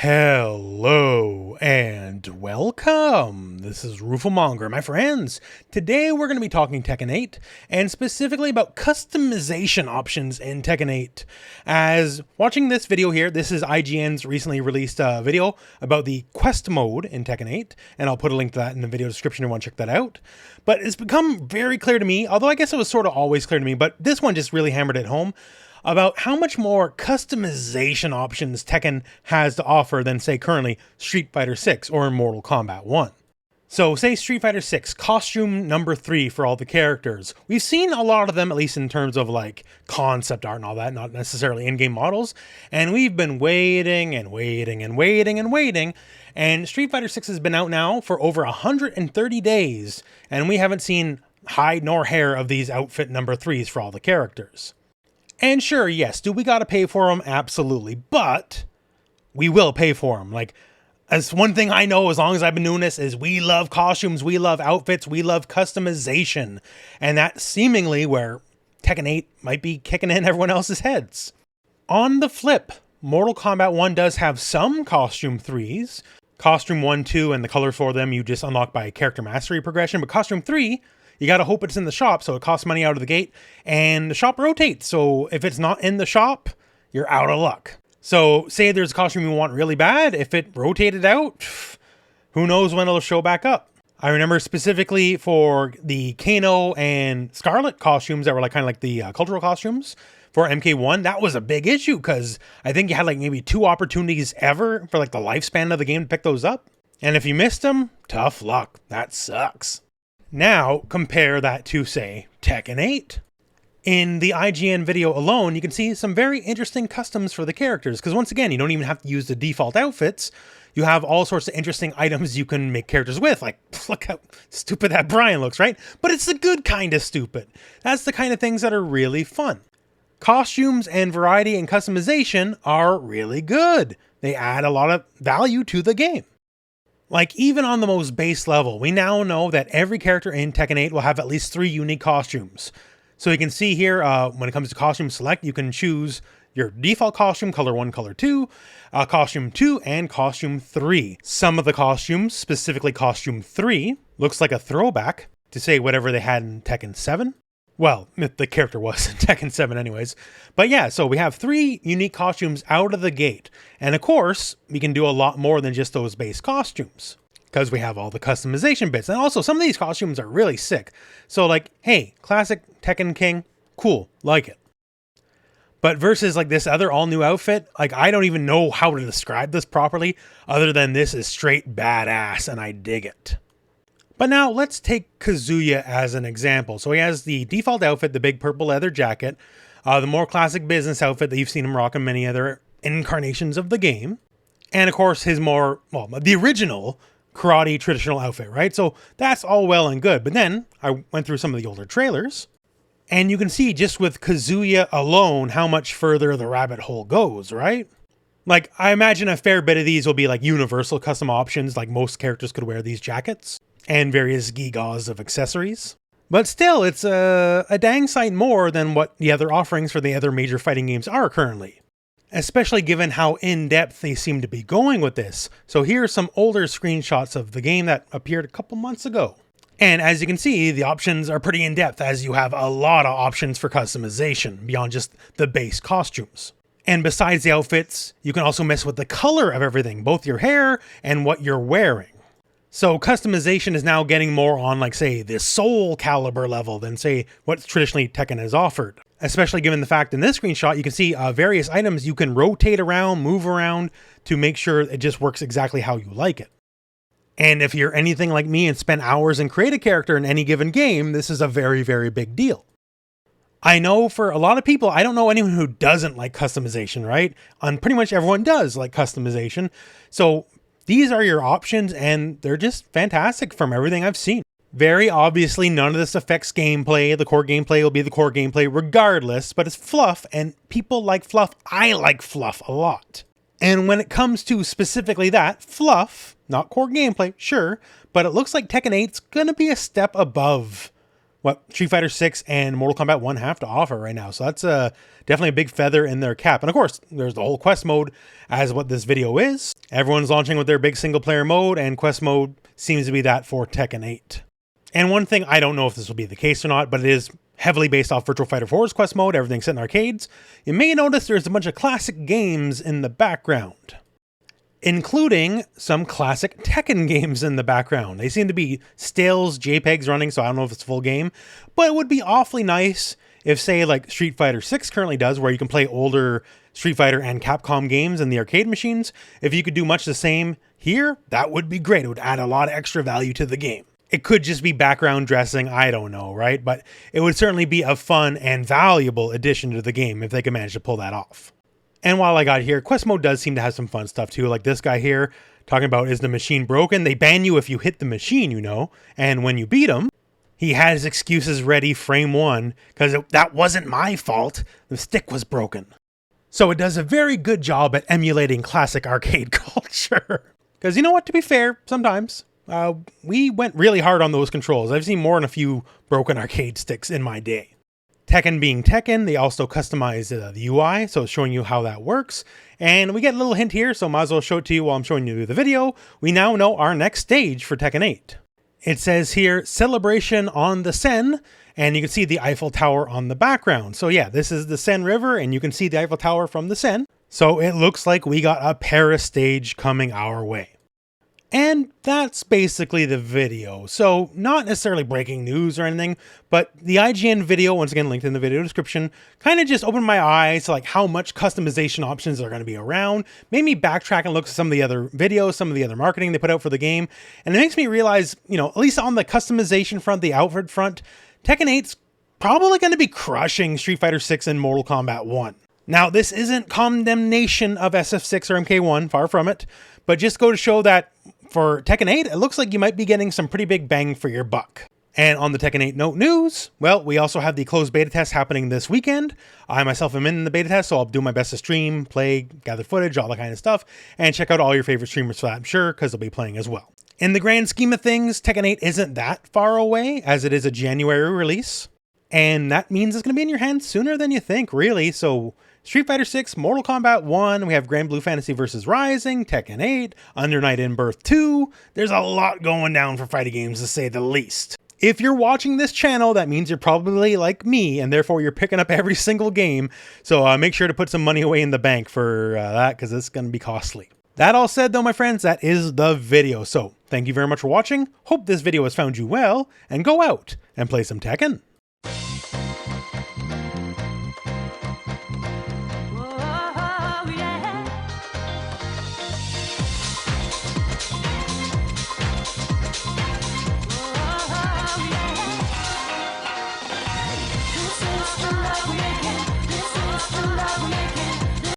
Hello and welcome. This is rooflemonger, my friends. Today we're going to be talking Tekken 8 and specifically about customization options in Tekken 8. As watching this video here, this is IGN's recently released video about the quest mode in Tekken 8, and I'll put a link to that in the video description if you want to check that out. But it's become very clear to me, although I guess it was sort of always clear to me, but this one just really hammered it home, about how much more customization options Tekken has to offer than, say, currently Street Fighter 6 or Mortal Kombat 1. So, say Street Fighter 6, costume number 3 for all the characters. We've seen a lot of them, at least in terms of like concept art and all that, not necessarily in-game models, and we've been waiting and waiting and waiting and waiting, and Street Fighter 6 has been out now for over 130 days, and we haven't seen hide nor hair of these outfit number 3s for all the characters. And sure, yes, do we gotta pay for them? Absolutely. But we will pay for them. Like, as one thing I know as long as I've been doing this is we love costumes, we love outfits, we love customization. And that's seemingly where Tekken 8 might be kicking in everyone else's heads. On the flip, Mortal Kombat 1 does have some costume 3s. Costume 1, 2, and the colors for them you just unlock by character mastery progression. But costume 3... you gotta hope it's in the shop, so it costs money out of the gate, and the shop rotates, so if it's not in the shop, you're out of luck. So, say there's a costume you want really bad, if it rotated out, who knows when it'll show back up. I remember specifically for the Kano and Scarlet costumes that were like kind of like the cultural costumes for MK1, that was a big issue, because I think you had like maybe 2 opportunities ever for like the lifespan of the game to pick those up, and if you missed them, tough luck, that sucks. Now, compare that to, say, Tekken 8. In the IGN video alone, you can see some very interesting customs for the characters, because once again, you don't even have to use the default outfits. You have all sorts of interesting items you can make characters with, like, look how stupid that Brian looks, right? But it's the good kind of stupid. That's the kind of things that are really fun. Costumes and variety and customization are really good. They add a lot of value to the game. Like, even on the most base level, we now know that every character in Tekken 8 will have at least 3 unique costumes. So you can see here, when it comes to costume select, you can choose your default costume, color 1, color 2, costume 2, and costume 3. Some of the costumes, specifically costume 3, looks like a throwback to, say, whatever they had in Tekken 7. Well, the character was in Tekken 7 anyways. But yeah, so we have 3 unique costumes out of the gate. And of course, we can do a lot more than just those base costumes, because we have all the customization bits. And also, some of these costumes are really sick. So like, hey, classic Tekken King, cool, like it. But versus like this other all-new outfit, like I don't even know how to describe this properly, other than this is straight badass and I dig it. But now let's take Kazuya as an example. So he has the default outfit, the big purple leather jacket, the more classic business outfit that you've seen him rock in many other incarnations of the game. And of course his more, well, the original karate traditional outfit, right? So that's all well and good. But then I went through some of the older trailers, and you can see just with Kazuya alone how much further the rabbit hole goes, right? Like, I imagine a fair bit of these will be like universal custom options, like most characters could wear these jackets, and various gewgaws of accessories. But still, it's a dang sight more than what the other offerings for the other major fighting games are currently. Especially given how in-depth they seem to be going with this. So here are some older screenshots of the game that appeared a couple months ago. And as you can see, the options are pretty in-depth, as you have a lot of options for customization beyond just the base costumes. And besides the outfits, you can also mess with the color of everything, both your hair and what you're wearing. So customization is now getting more on, like, say, the Soul Calibur level than, say, what traditionally Tekken has offered. Especially given the fact in this screenshot, you can see various items you can rotate around, move around to make sure it just works exactly how you like it. And if you're anything like me and spend hours and create a character in any given game, this is a very, very big deal. I know for a lot of people, I don't know anyone who doesn't like customization, right? And pretty much everyone does like customization. So these are your options, and they're just fantastic from everything I've seen. Very obviously, none of this affects gameplay. The core gameplay will be the core gameplay regardless, but it's fluff, and people like fluff. I like fluff a lot. And when it comes to specifically that, fluff, not core gameplay, sure, but it looks like Tekken 8's gonna be a step above what Street Fighter 6 and Mortal Kombat 1 have to offer right now. So that's definitely a big feather in their cap. And of course, there's the whole quest mode as what this video is. Everyone's launching with their big single player mode, and quest mode seems to be that for Tekken 8. And one thing, I don't know if this will be the case or not, but it is heavily based off Virtua Fighter 4's quest mode. Everything's set in arcades. You may notice there's a bunch of classic games in the background, including some classic Tekken games in the background. They seem to be stills, JPEGs running, so I don't know if it's a full game, but it would be awfully nice if, say, like Street Fighter 6 currently does, where you can play older Street Fighter and Capcom games in the arcade machines. If you could do much the same here, that would be great. It would add a lot of extra value to the game. It could just be background dressing, I don't know, right? But it would certainly be a fun and valuable addition to the game if they could manage to pull that off. And while I got here, quest mode does seem to have some fun stuff too. Like this guy here talking about, is the machine broken? They ban you if you hit the machine, you know. And when you beat him, he had his excuses ready frame one, because that wasn't my fault. The stick was broken. So it does a very good job at emulating classic arcade culture. Because you know what, to be fair, sometimes we went really hard on those controls. I've seen more than a few broken arcade sticks in my day. Tekken being Tekken, they also customize the UI, so it's showing you how that works. And we get a little hint here, so might as well show it to you while I'm showing you the video. We now know our next stage for Tekken 8. It says here, Celebration on the Seine, and you can see the Eiffel Tower on the background. So yeah, this is the Seine River, and you can see the Eiffel Tower from the Seine. So it looks like we got a Paris stage coming our way. And that's basically the video. So not necessarily breaking news or anything, but the IGN video, once again linked in the video description, kind of just opened my eyes to like how much customization options are going to be around. Made me backtrack and look at some of the other videos, some of the other marketing they put out for the game. And it makes me realize, you know, at least on the customization front, the outfit front, Tekken 8's probably going to be crushing Street Fighter 6 and Mortal Kombat 1. Now, this isn't condemnation of SF6 or MK1, far from it, but just go to show that for Tekken 8, it looks like you might be getting some pretty big bang for your buck. And on the Tekken 8 note news, well, we also have the closed beta test happening this weekend. I myself am in the beta test, so I'll do my best to stream, play, gather footage, all that kind of stuff, and check out all your favorite streamers for that, I'm sure, because they'll be playing as well. In the grand scheme of things, Tekken 8 isn't that far away, as it is a January release. And that means it's going to be in your hands sooner than you think, really. So Street Fighter 6, Mortal Kombat 1, we have Grand Blue Fantasy vs. Rising, Tekken 8, Under Night In-Birth 2. There's a lot going down for fighting games, to say the least. If you're watching this channel, that means you're probably like me, and therefore you're picking up every single game. So make sure to put some money away in the bank for that, because it's going to be costly. That all said, though, my friends, that is the video. So thank you very much for watching. Hope this video has found you well, and go out and play some Tekken.